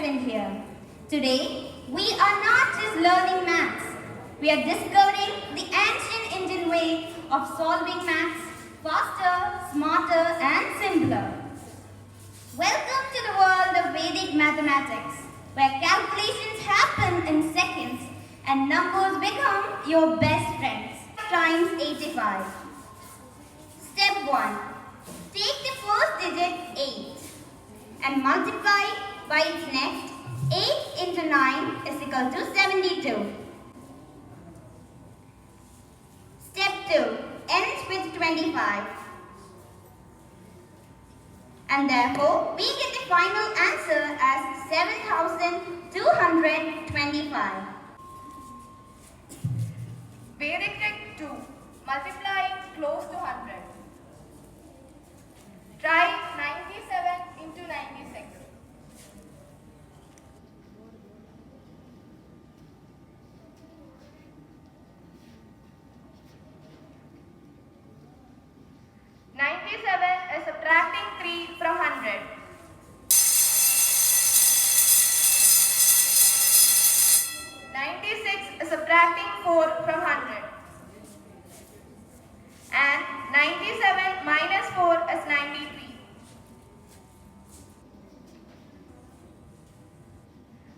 present here. Today, we are not just learning maths. We are discovering the ancient Indian way of solving maths faster, smarter and simpler. Welcome to the world of Vedic mathematics, where calculations happen in seconds and numbers become your best friends. Times 85. Step 1. Take the first digit 8 and multiply by its next. 8 into 9 is equal to 72. Step 2. Ends with 25. And therefore, we get the final answer as 7,225. Vedic trick 2. Multiply close to 100. Try 97 into 96. Is subtracting 3 from 100. Is subtracting 4 from 100. And 97 minus 4 is 93.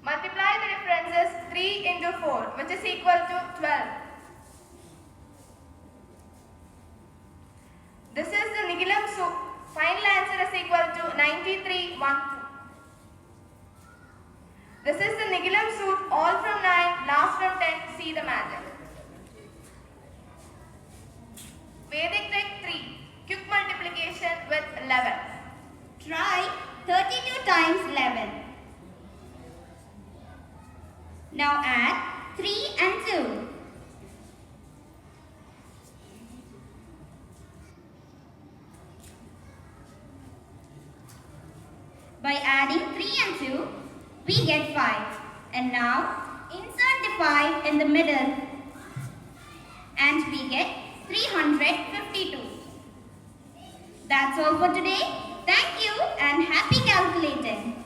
Multiply the differences 3 into 4, which is equal to 12. This is the Nigilum soup. Final answer is equal to 9312. This is the Nigilum suit, all from 9, last from 10, see the magic. Vedic trick 3. Quick multiplication with 11. Try 32 times 11. Now add 3 and 2. By adding 3 and 2, we get 5. And now, insert the 5 in the middle. And we get 352. That's all for today. Thank you and happy calculating.